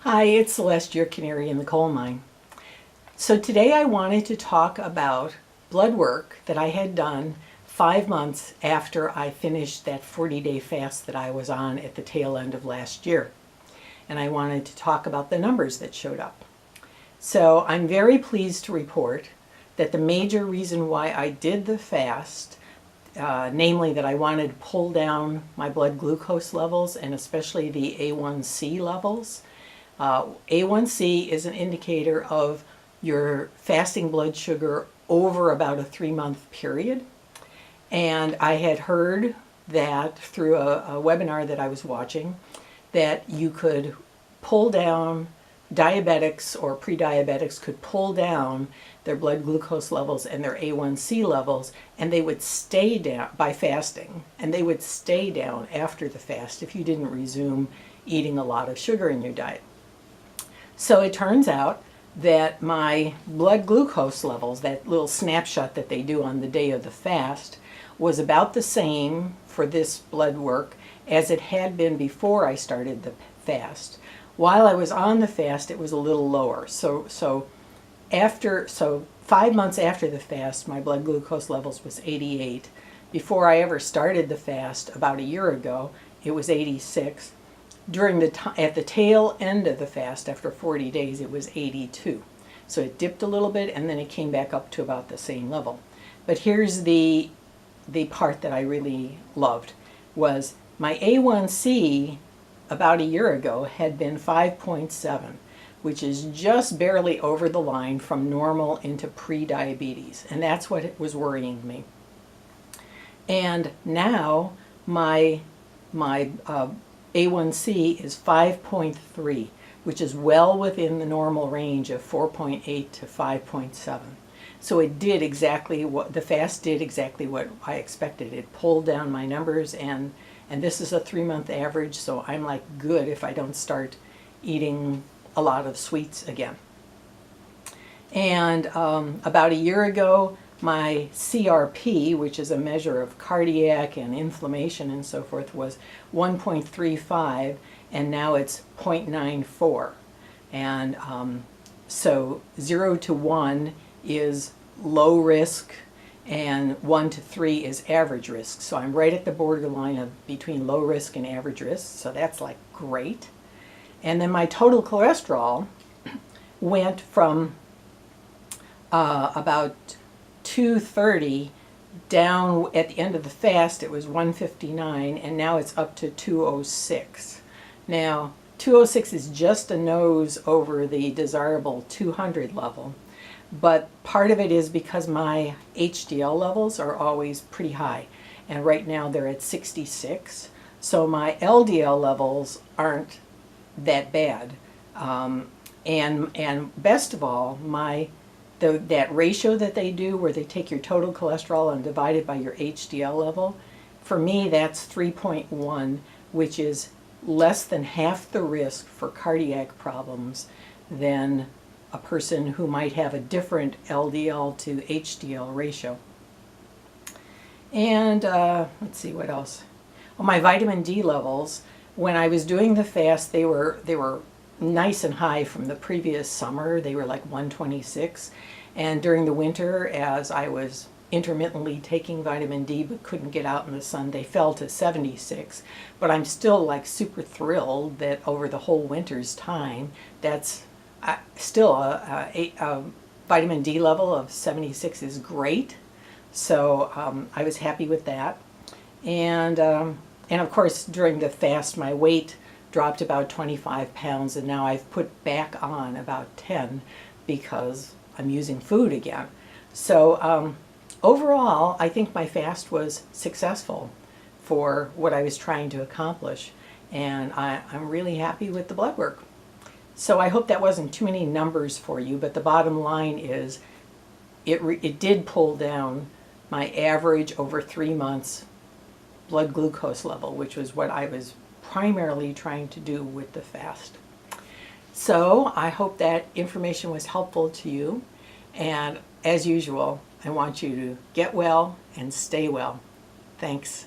Hi, it's Celeste, your canary in the coal mine. So today I wanted to talk about blood work that I had done 5 months after I finished that 40-day fast that I was on at the tail end of last year. And I wanted to talk about the numbers that showed up. So I'm very pleased to report that the major reason why I did the fast, namely that I wanted to pull down my blood glucose levels and especially the A1C levels. A1C is an indicator of your fasting blood sugar over about a 3-month period. And I had heard that through a webinar that I was watching that you could pull down, diabetics or pre-diabetics could pull down their blood glucose levels and their A1C levels, and they would stay down by fasting, and they would stay down after the fast if you didn't resume eating a lot of sugar in your diet. So it turns out that my blood glucose levels, that little snapshot that they do on the day of the fast, was about the same for this blood work as it had been before I started the fast. While I was on the fast, it was a little lower. So 5 months after the fast, my blood glucose levels was 88. Before I ever started the fast, about a year ago, it was 86. At the tail end of the fast, after 40 days, it was 82. So it dipped a little bit and then it came back up to about the same level. But here's the part that I really loved, was my A1C about a year ago had been 5.7, which is just barely over the line from normal into pre-diabetes. And that's what was worrying me. And now my A1C is 5.3, which is well within the normal range of 4.8 to 5.7. So it did exactly what the fast did, exactly what I expected. It pulled down my numbers, and this is a 3-month average, so I'm like good if I don't start eating a lot of sweets again. And about a year ago, my CRP, which is a measure of cardiac and inflammation and so forth, was 1.35, and now it's 0.94. And so 0 to 1 is low risk, and 1 to 3 is average risk. So I'm right at the borderline of between low risk and average risk, so that's like great. And then my total cholesterol went from about 230 down at the end of the fast. It was 159, and now it's up to 206. Now 206 is just a nose over the desirable 200 level, but part of it is because my HDL levels are always pretty high, and right now they're at 66, so my LDL levels aren't that bad, and best of all, that ratio that they do where they take your total cholesterol and divide it by your HDL level, for me that's 3.1, which is less than half the risk for cardiac problems than a person who might have a different LDL to HDL ratio. And let's see what else. Well, my vitamin D levels, when I was doing the fast, they were nice and high from the previous summer. They were like 126, and during the winter, as I was intermittently taking vitamin D but couldn't get out in the sun, they fell to 76. But I'm still like super thrilled that over the whole winter's time, that's still a vitamin D level of 76 is great. So I was happy with that. And of course, during the fast, my weight dropped about 25 pounds, and now I've put back on about 10 because I'm using food again. So overall, I think my fast was successful for what I was trying to accomplish, and I'm really happy with the blood work. So I hope that wasn't too many numbers for you, but the bottom line is it did pull down my average over 3 months blood glucose level, which was what I was primarily trying to do with the fast. So I hope that information was helpful to you, and as usual, I want you to get well and stay well. Thanks.